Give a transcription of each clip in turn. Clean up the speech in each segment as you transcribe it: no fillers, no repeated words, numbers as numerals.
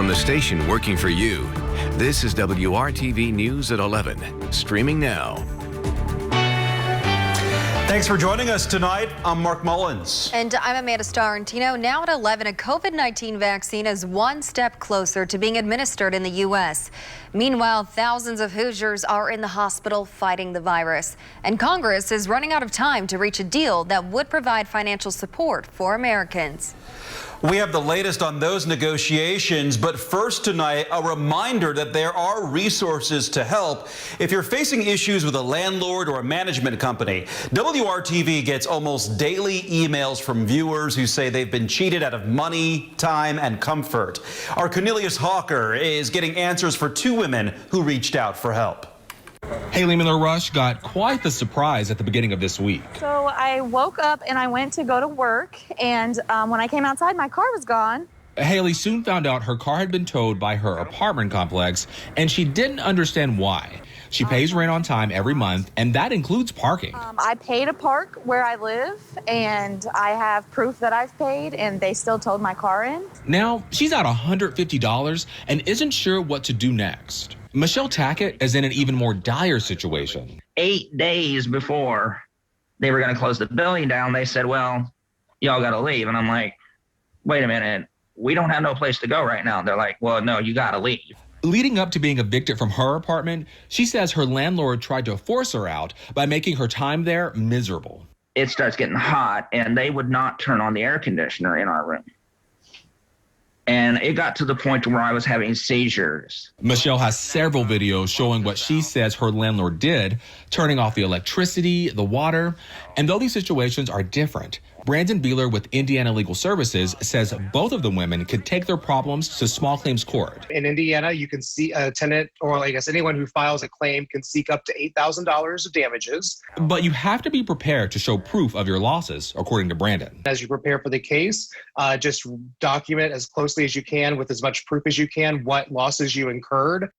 from the station working for you. This is WRTV News at 11, streaming now. Thanks for joining us tonight. I'm Mark Mullins. And I'm Amanda Starrentino. Now at 11, a COVID-19 vaccine is one step closer to being administered in the U.S. Meanwhile, thousands of Hoosiers are in the hospital fighting the virus. And Congress is running out of time to reach a deal that would provide financial support for Americans. We have the latest on those negotiations, but first tonight, a reminder that there are resources to help if you're facing issues with a landlord or a management company. WRTV gets almost daily emails from viewers who say they've been cheated out of money, time, and comfort. Our Cornelius Hawker is getting answers for two women who reached out for help. Haley Miller Rush got quite the surprise at the beginning of this week. So I woke up and I went to go to work, and when I came outside, my car was gone. Haley soon found out her car had been towed by her apartment complex, and she didn't understand why. She pays rent on time every month, and that includes parking. I pay to park where I live, and I have proof that I've paid, and they still towed my car in. Now, she's out $150 and isn't sure what to do next. Michelle Tackett is in an even more dire situation. 8 days before they were going to close the building down, they said, well, y'all got to leave. And I'm like, wait a minute, we don't have no place to go right now. They're like, well, no, you got to leave. Leading up to being evicted from her apartment, she says her landlord tried to force her out by making her time there miserable. It starts getting hot, and they would not turn on the air conditioner in our room. And it got to the point where I was having seizures. Michelle has several videos showing what she says her landlord did, turning off the electricity, the water. And though these situations are different, Brandon Beeler with Indiana Legal Services says both of the women could take their problems to small claims court. In Indiana, you can see a tenant, or I guess anyone who files a claim, can seek up to $8,000 of damages. But you have to be prepared to show proof of your losses, according to Brandon. As you prepare for the case, just document as closely as you can with as much proof as you can what losses you incurred.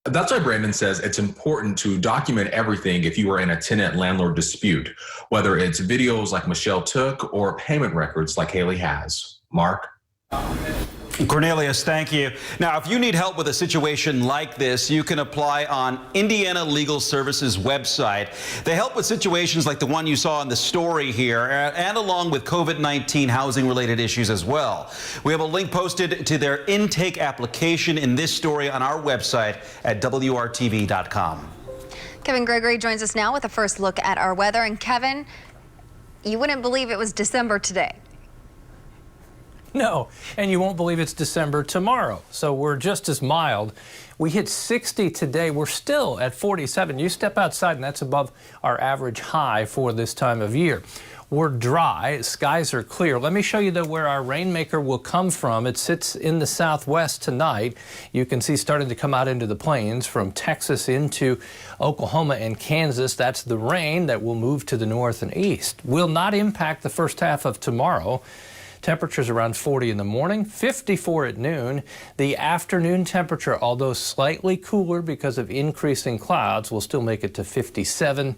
That's why Brandon says it's important to document everything if you are in a tenant-landlord dispute, whether it's videos like Michelle took or payment records like Haley has. Mark? Cornelius, thank you. Now, if you need help with a situation like this, you can apply on Indiana Legal Services website. They help with situations like the one you saw in the story here, and along with COVID-19 housing-related issues as well. We have a link posted to their intake application in this story on our website at WRTV.com. Kevin Gregory joins us now with a first look at our weather. And Kevin, you wouldn't believe it was December today. No, and you won't believe it's December tomorrow. So we're just as mild. We hit 60 today. We're still at 47. You step outside and that's above our average high for this time of year. We're dry. Skies are clear. Let me show you where our rainmaker will come from. It sits in the southwest tonight. You can see starting to come out into the plains from Texas into Oklahoma and Kansas. That's the rain that will move to the north and east. Will not impact the first half of tomorrow. Temperatures around 40 in the morning, 54 at noon. The afternoon temperature, although slightly cooler because of increasing clouds, will still make it to 57.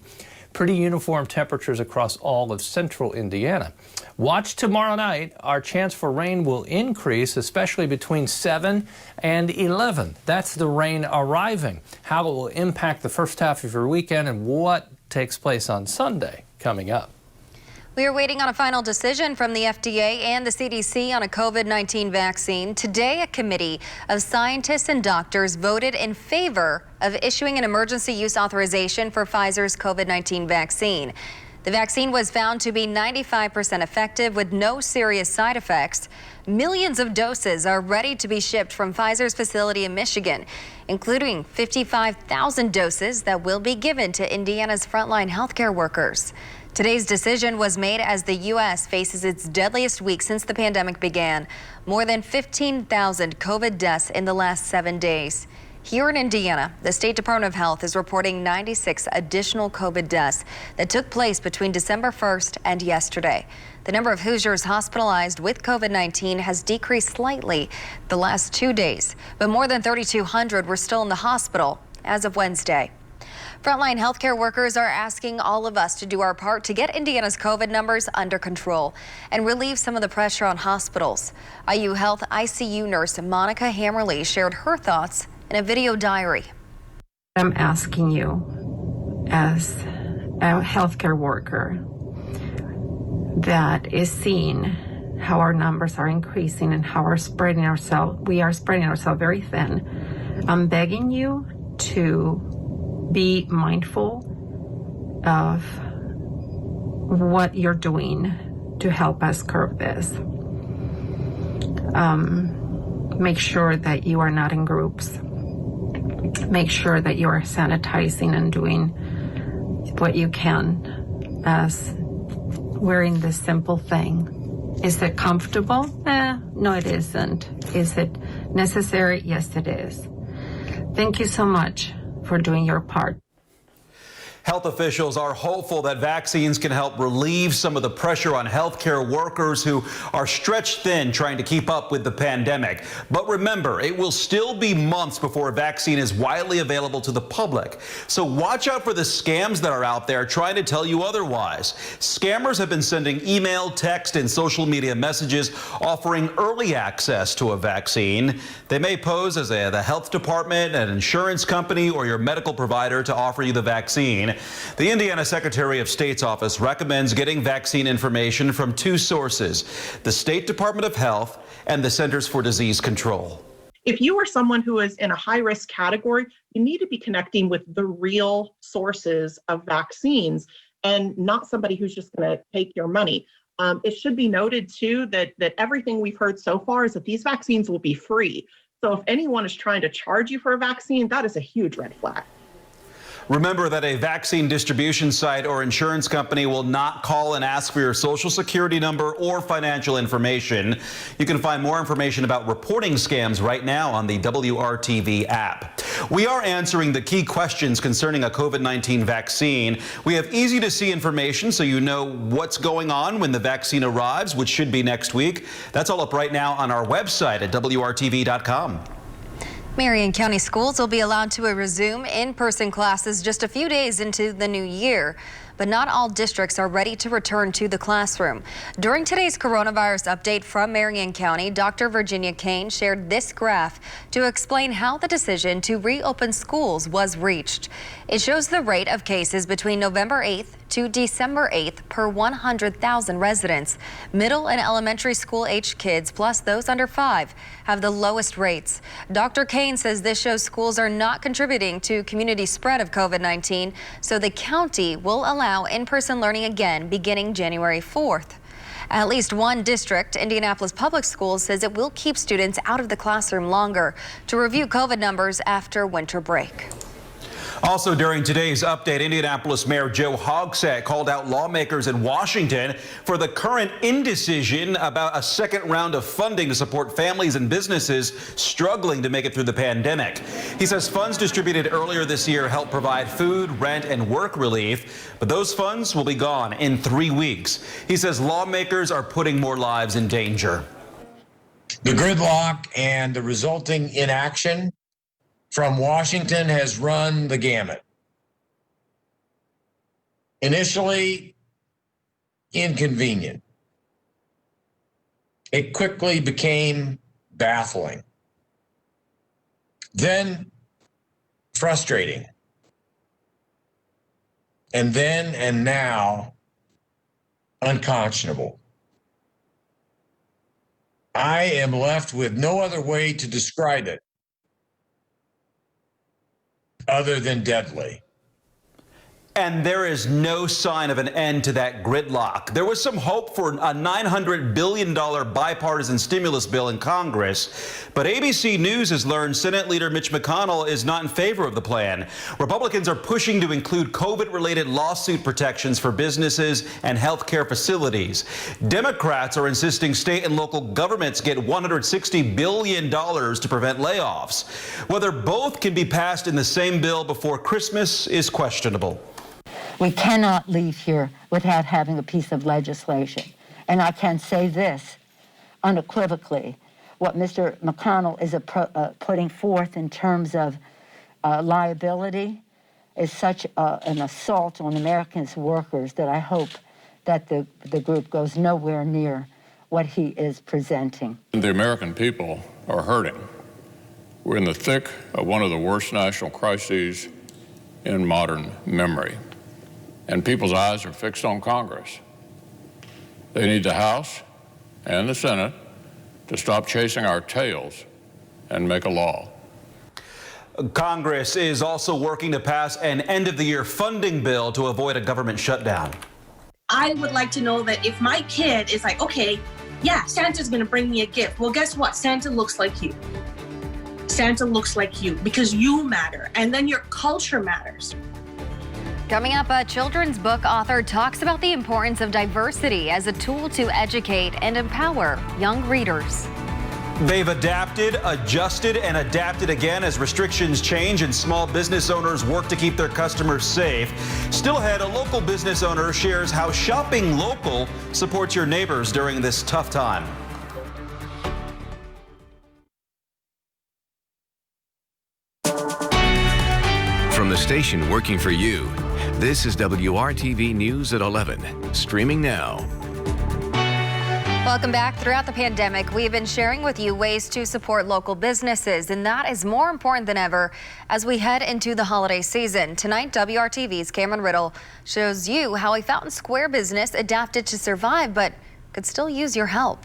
Pretty uniform temperatures across all of central Indiana. Watch tomorrow night. Our chance for rain will increase, especially between 7 and 11. That's the rain arriving. How it will impact the first half of your weekend and what takes place on Sunday coming up. We are waiting on a final decision from the FDA and the CDC on a COVID-19 vaccine. Today, a committee of scientists and doctors voted in favor of issuing an emergency use authorization for Pfizer's COVID-19 vaccine. The vaccine was found to be 95% effective with no serious side effects. Millions of doses are ready to be shipped from Pfizer's facility in Michigan, including 55,000 doses that will be given to Indiana's frontline healthcare workers. Today's decision was made as the U.S. faces its deadliest week since the pandemic began. More than 15,000 COVID deaths in the last 7 days. Here in Indiana, the State Department of Health is reporting 96 additional COVID deaths that took place between December 1st and yesterday. The number of Hoosiers hospitalized with COVID-19 has decreased slightly the last 2 days, but more than 3,200 were still in the hospital as of Wednesday. Frontline healthcare workers are asking all of us to do our part to get Indiana's COVID numbers under control and relieve some of the pressure on hospitals. IU Health ICU nurse Monica Hammerly shared her thoughts in a video diary. I'm asking you as a healthcare worker that is seeing how our numbers are increasing and how we are spreading ourselves very thin. I'm begging you to be mindful of what you're doing to help us curb this. Make sure that you are not in groups. Make sure that you are sanitizing and doing what you can as wearing this simple thing. Is it comfortable? No, it isn't. Is it necessary? Yes, it is. Thank you so much for doing your part. Health officials are hopeful that vaccines can help relieve some of the pressure on healthcare workers who are stretched thin trying to keep up with the pandemic. But remember, it will still be months before a vaccine is widely available to the public. So watch out for the scams that are out there trying to tell you otherwise. Scammers have been sending email, text, and social media messages offering early access to a vaccine. They may pose as the health department, an insurance company, or your medical provider to offer you the vaccine. The Indiana Secretary of State's office recommends getting vaccine information from two sources, the State Department of Health and the Centers for Disease Control. If you are someone who is in a high-risk category, you need to be connecting with the real sources of vaccines and not somebody who's just going to take your money. It should be noted, too, that everything we've heard so far is that these vaccines will be free. So if anyone is trying to charge you for a vaccine, that is a huge red flag. Remember that a vaccine distribution site or insurance company will not call and ask for your social security number or financial information. You can find more information about reporting scams right now on the WRTV app. We are answering the key questions concerning a COVID-19 vaccine. We have easy to see information so you know what's going on when the vaccine arrives, which should be next week. That's all up right now on our website at WRTV.com. Marion County schools will be allowed to resume in-person classes just a few days into the new year, but not all districts are ready to return to the classroom. During today's coronavirus update from Marion County, Dr. Virginia Kane shared this graph to explain how the decision to reopen schools was reached. It shows the rate of cases between November 8th to December 8th per 100,000 residents. Middle and elementary school age kids, plus those under 5, have the lowest rates. Dr. Kane says this shows schools are not contributing to community spread of COVID-19, so the county will allow in-person learning again beginning January 4th. At least one district, Indianapolis Public Schools, says it will keep students out of the classroom longer to review COVID numbers after winter break. Also during today's update, Indianapolis Mayor Joe Hogsett called out lawmakers in Washington for the current indecision about a second round of funding to support families and businesses struggling to make it through the pandemic. He says funds distributed earlier this year helped provide food, rent, and work relief, but those funds will be gone in 3 weeks. He says lawmakers are putting more lives in danger. The gridlock and the resulting inaction from Washington has run the gamut. Initially inconvenient, it quickly became baffling, then frustrating, and then and now unconscionable. I am left with no other way to describe it other than deadly. And there is no sign of an end to that gridlock. There was some hope for a $900 billion bipartisan stimulus bill in Congress, but ABC News has learned Senate Leader Mitch McConnell is not in favor of the plan. Republicans are pushing to include COVID-related lawsuit protections for businesses and healthcare facilities. Democrats are insisting state and local governments get $160 billion to prevent layoffs. Whether both can be passed in the same bill before Christmas is questionable. We cannot leave here without having a piece of legislation. And I can say this unequivocally, what Mr. McConnell is putting forth in terms of liability is such an assault on Americans workers that I hope that the group goes nowhere near what he is presenting. The American people are hurting. We're in the thick of one of the worst national crises in modern memory, and people's eyes are fixed on Congress. They need the House and the Senate to stop chasing our tails and make a law. Congress is also working to pass an end-of-the-year funding bill to avoid a government shutdown. I would like to know that if my kid is like, okay, yeah, Santa's going to bring me a gift. Well, guess what? Santa looks like you. Santa looks like you because you matter, and then your culture matters. Coming up, a children's book author talks about the importance of diversity as a tool to educate and empower young readers. They've adapted, adjusted, and adapted again as restrictions change and small business owners work to keep their customers safe. Still ahead, a local business owner shares how shopping local supports your neighbors during this tough time. From the station working for you, this is WRTV News at 11, streaming now. Welcome back. Throughout the pandemic, we have been sharing with you ways to support local businesses, and that is more important than ever as we head into the holiday season. Tonight, WRTV's Cameron Riddle shows you how a Fountain Square business adapted to survive, but could still use your help.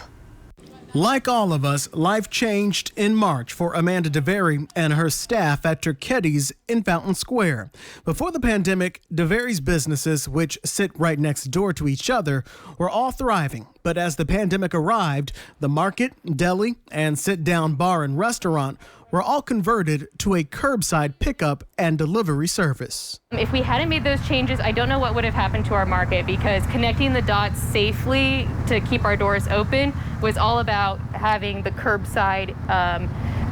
Like all of us, life changed in March for Amanda DeVary and her staff at Turketti's in Fountain Square. Before the pandemic, DeVary's businesses, which sit right next door to each other, were all thriving. But as the pandemic arrived, the market, deli, and sit-down bar and restaurant were all converted to a curbside pickup and delivery service. If we hadn't made those changes, I don't know what would have happened to our market, because connecting the dots safely to keep our doors open was all about having the curbside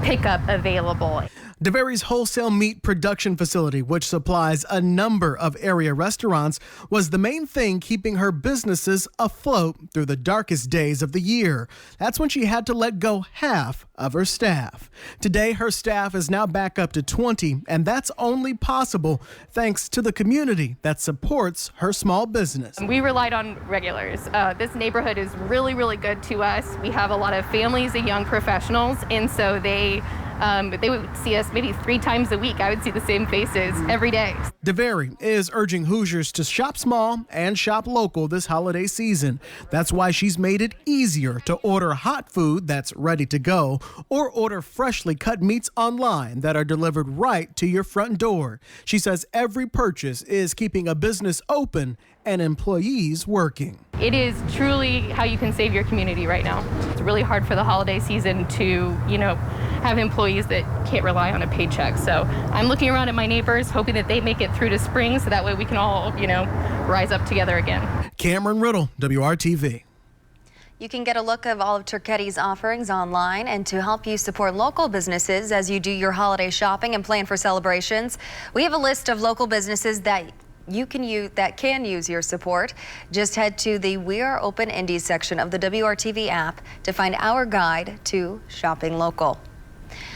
pickup available. DeVary's wholesale meat production facility, which supplies a number of area restaurants, was the main thing keeping her businesses afloat through the darkest days of the year. That's when she had to let go half of her staff. Today, her staff is now back up to 20, and that's only possible thanks to the community that supports her small business. We relied on regulars. This neighborhood is really, really good to us. We have a lot of families and young professionals, and so they would see us maybe 3 times a week. I would see the same faces every day. DeVary is urging Hoosiers to shop small and shop local this holiday season. That's why she's made it easier to order hot food that's ready to go or order freshly cut meats online that are delivered right to your front door. She says every purchase is keeping a business open and employees working. It is truly how you can save your community right now. It's really hard for the holiday season to, have employees that can't rely on a paycheck. So I'm looking around at my neighbors, hoping that they make it through to spring so that way we can all, rise up together again. Cameron Riddle, WRTV. You can get a look of all of Turketti's offerings online, and to help you support local businesses as you do your holiday shopping and plan for celebrations, we have a list of local businesses that can use your support. Just head to the We Are Open Indies section of the WRTV app to find our guide to shopping local.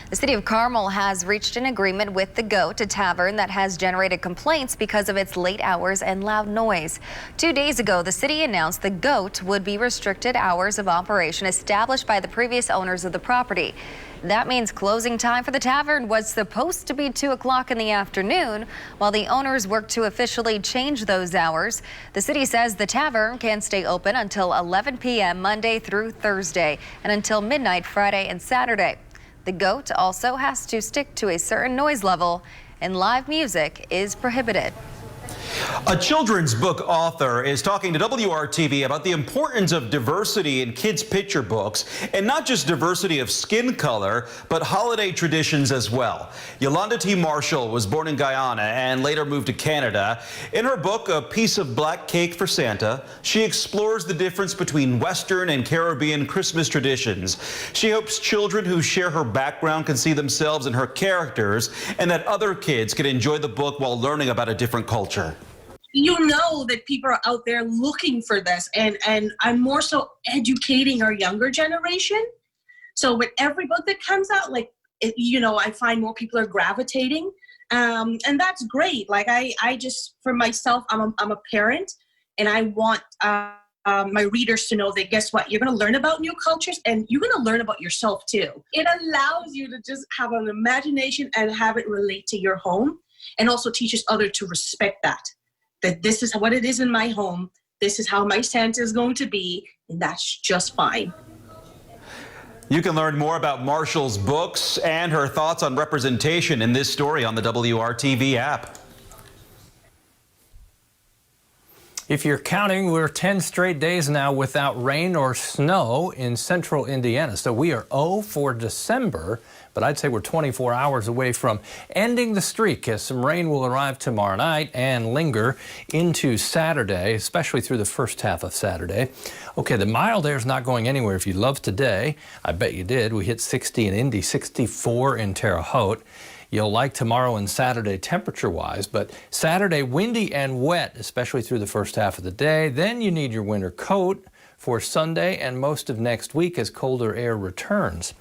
The city of Carmel has reached an agreement with the Goat, a tavern that has generated complaints because of its late hours and loud noise. 2 days ago, the city announced the Goat would be restricted hours of operation established by the previous owners of the property. That means closing time for the tavern was supposed to be 2 o'clock in the afternoon. While the owners work to officially change those hours, the city says the tavern can stay open until 11 p.m. Monday through Thursday and until midnight Friday and Saturday. The Goat also has to stick to a certain noise level, and live music is prohibited. A children's book author is talking to WRTV about the importance of diversity in kids' picture books, and not just diversity of skin color, but holiday traditions as well. Yolanda T. Marshall was born in Guyana and later moved to Canada. In her book, A Piece of Black Cake for Santa, she explores the difference between Western and Caribbean Christmas traditions. She hopes children who share her background can see themselves in her characters, and that other kids can enjoy the book while learning about a different culture. You know that people are out there looking for this, and I'm more so educating our younger generation. So with every book that comes out, I find more people are gravitating And that's great. Like I just, for myself, I'm a parent, and I want my readers to know that, guess what? You're going to learn about new cultures, and you're going to learn about yourself too. It allows you to just have an imagination and have it relate to your home, and also teaches others to respect that this is what it is in my home. This is how my Santa is going to be, and that's just fine. You can learn more about Marshall's books and her thoughts on representation in this story on the WRTV app. If you're counting, we're 10 straight days now without rain or snow in central Indiana. So we are 0 for December, but I'd say we're 24 hours away from ending the streak, as some rain will arrive tomorrow night and linger into Saturday, especially through the first half of Saturday. Okay, the mild air is not going anywhere. If you loved today, I bet you did. We hit 60 in Indy, 64 in Terre Haute. You'll like tomorrow and Saturday temperature-wise, but Saturday windy and wet, especially through the first half of the day. Then you need your winter coat for Sunday and most of next week as colder air returns.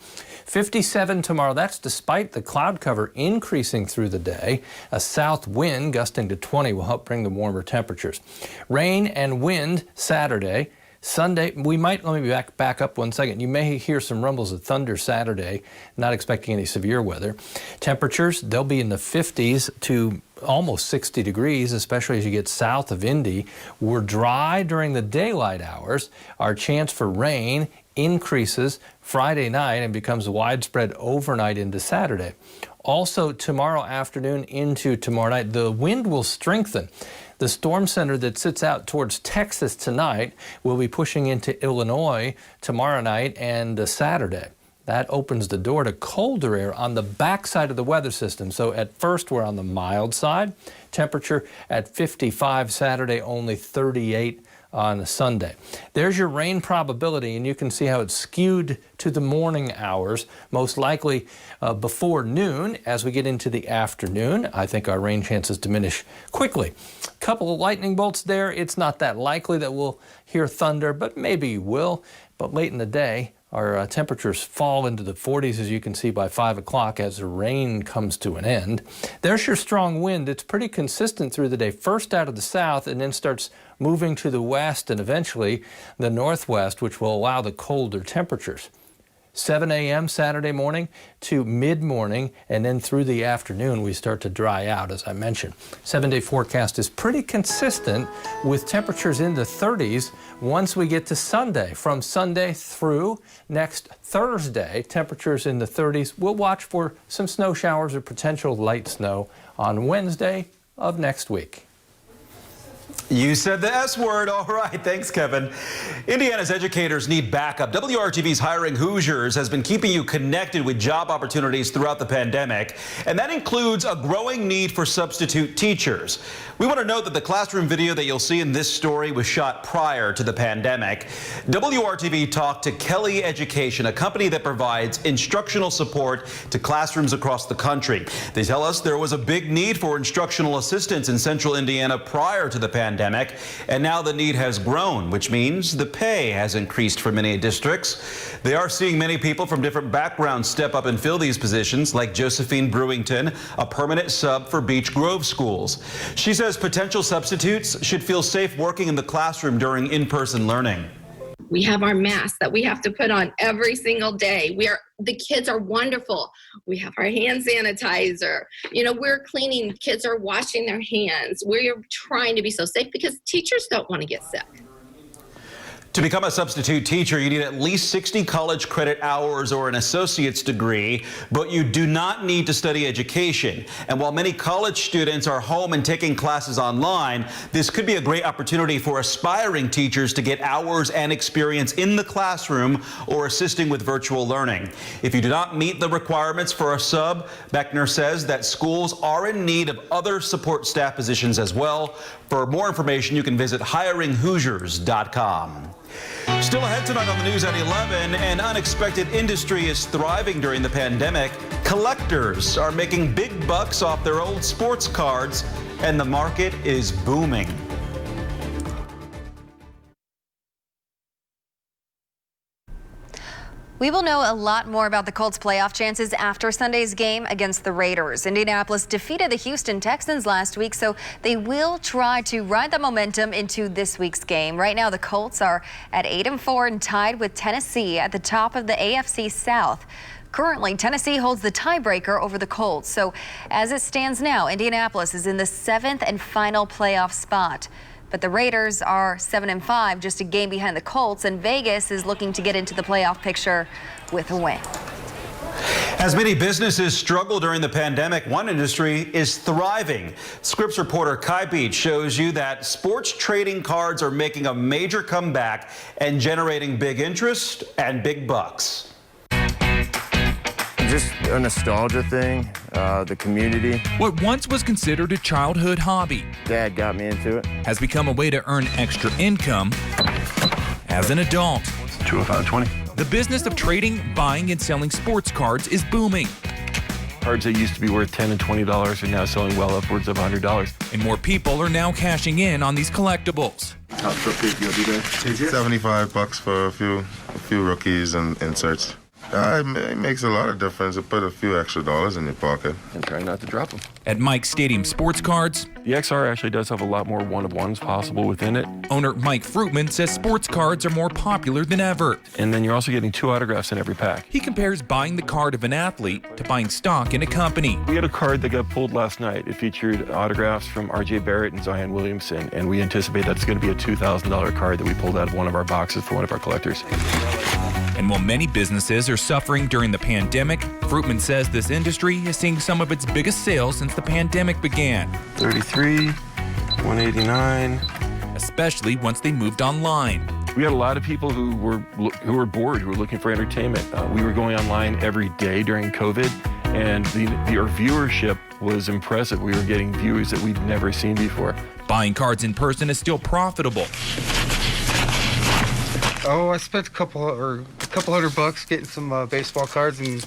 57 tomorrow. That's despite the cloud cover increasing through the day. A south wind gusting to 20 will help bring the warmer temperatures. Rain and wind Saturday. Sunday, we might, let me back up 1 second. You may hear some rumbles of thunder Saturday, not expecting any severe weather. Temperatures, they'll be in the 50s to almost 60 degrees, especially as you get south of Indy. We're dry during the daylight hours. Our chance for rain increases Friday night and becomes widespread overnight into Saturday. Also, tomorrow afternoon into tomorrow night, the wind will strengthen. The storm center that sits out towards Texas tonight will be pushing into Illinois tomorrow night and Saturday. That opens the door to colder air on the backside of the weather system. So at first we're on the mild side. Temperature at 55 Saturday, only 38 on Sunday. There's your rain probability, and you can see how it's skewed to the morning hours, most likely before noon. As we get into the afternoon, I think our rain chances diminish quickly. A couple of lightning bolts there. It's not that likely that we'll hear thunder, but maybe you will. But late in the day, our temperatures fall into the 40s, as you can see, by 5 o'clock as the rain comes to an end. There's your strong wind. It's pretty consistent through the day, first out of the south and then starts moving to the west and eventually the northwest, which will allow the colder temperatures. 7 a.m. Saturday morning to mid-morning, and then through the afternoon we start to dry out, as I mentioned. 7-day forecast is pretty consistent with temperatures in the 30s once we get to Sunday. From Sunday through next Thursday, temperatures in the 30s. We'll watch for some snow showers or potential light snow on Wednesday of next week. You said the S word. All right. Thanks, Kevin. Indiana's educators need backup. WRTV's Hiring Hoosiers has been keeping you connected with job opportunities throughout the pandemic, and that includes a growing need for substitute teachers. We want to note that the classroom video that you'll see in this story was shot prior to the pandemic. WRTV talked to Kelly Education, a company that provides instructional support to classrooms across the country. They tell us there was a big need for instructional assistants in central Indiana prior to the pandemic, and now the need has grown, which means the pay has increased for many districts. They are seeing many people from different backgrounds step up and fill these positions, like Josephine Brewington, a permanent sub for Beech Grove schools. She says potential substitutes should feel safe working in the classroom during in-person learning. We have our masks that we have to put on every single day. The kids are wonderful. We have our hand sanitizer. We're cleaning. Kids are washing their hands. We're trying to be so safe because teachers don't want to get sick. To become a substitute teacher, you need at least 60 college credit hours or an associate's degree, but you do not need to study education. And while many college students are home and taking classes online, this could be a great opportunity for aspiring teachers to get hours and experience in the classroom or assisting with virtual learning. If you do not meet the requirements for a sub, Beckner says that schools are in need of other support staff positions as well. For more information, you can visit hiringhoosiers.com. Still ahead tonight on the news at 11, an unexpected industry is thriving during the pandemic. Collectors are making big bucks off their old sports cards, and the market is booming. We will know a lot more about the Colts' playoff chances after Sunday's game against the Raiders. Indianapolis defeated the Houston Texans last week, so they will try to ride the momentum into this week's game. Right now, the Colts are at 8-4 and tied with Tennessee at the top of the AFC South. Currently, Tennessee holds the tiebreaker over the Colts. So as it stands now, Indianapolis is in the 7th and final playoff spot. But the Raiders are 7-5, just a game behind the Colts, and Vegas is looking to get into the playoff picture with a win. As many businesses struggle during the pandemic, one industry is thriving. Scripps reporter Kai Beach shows you that sports trading cards are making a major comeback and generating big interest and big bucks. Just a nostalgia thing, the community. What once was considered a childhood hobby, Dad got me into it, has become a way to earn extra income as an adult. 205.20. The business of trading, buying, and selling sports cards is booming. Cards that used to be worth $10 and $20 are now selling well upwards of $100. And more people are now cashing in on these collectibles. How big you'll be there? $75 for a few rookies and inserts. It makes a lot of difference to put a few extra dollars in your pocket. And try not to drop them. At Mike's Stadium Sports Cards, the XR actually does have a lot more one-of-ones possible within it. Owner Mike Fruitman says sports cards are more popular than ever. And then you're also getting 2 autographs in every pack. He compares buying the card of an athlete to buying stock in a company. We had a card that got pulled last night. It featured autographs from R.J. Barrett and Zion Williamson, and we anticipate that's going to be a $2,000 card that we pulled out of one of our boxes for one of our collectors. And while many businesses are suffering during the pandemic, Fruitman says this industry is seeing some of its biggest sales since the pandemic began. 33, 189. Especially once they moved online. We had a lot of people who were bored, who were looking for entertainment. We were going online every day during COVID, and our viewership was impressive. We were getting viewers that we'd never seen before. Buying cards in person is still profitable. Oh, I spent a couple $100 getting some baseball cards and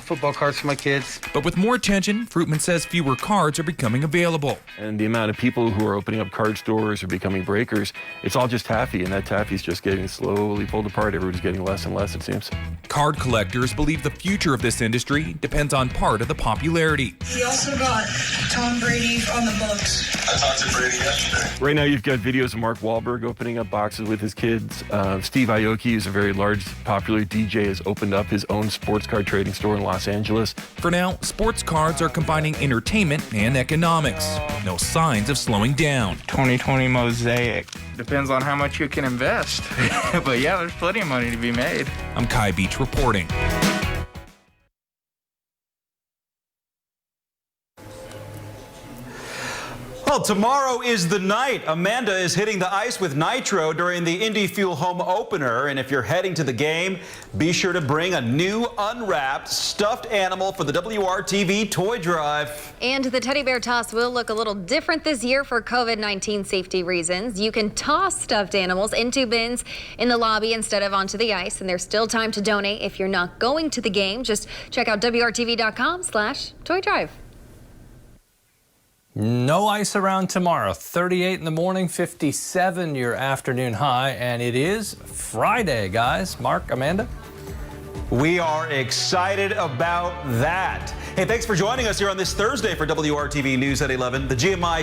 football cards for my kids. But with more attention, Fruitman says fewer cards are becoming available. And the amount of people who are opening up card stores or becoming breakers, it's all just taffy, and that taffy's just getting slowly pulled apart. Everyone's getting less and less, it seems. Card collectors believe the future of this industry depends on part of the popularity. We also got Tom Brady on the books. I talked to Brady yesterday. Right now you've got videos of Mark Wahlberg opening up boxes with his kids. Steve Aoki, who's a very large, popular DJ, has opened up his own sports card trading store in Los Angeles. For now, sports cards are combining entertainment and economics. No signs of slowing down. 2020 mosaic. Depends on how much you can invest. But yeah, there's plenty of money to be made. I'm Kai Beach reporting. Well, tomorrow is the night. Amanda is hitting the ice with Nitro during the Indy Fuel home opener. And if you're heading to the game, be sure to bring a new unwrapped stuffed animal for the WRTV toy drive. And the teddy bear toss will look a little different this year for COVID-19 safety reasons. You can toss stuffed animals into bins in the lobby instead of onto the ice. And there's still time to donate if you're not going to the game. Just check out WRTV.com/toy drive. No ice around tomorrow. 38 in the morning, 57 your afternoon high, and it is Friday, guys. Mark, Amanda? We are excited about that. Hey, thanks for joining us here on this Thursday for WRTV News at 11. The GMI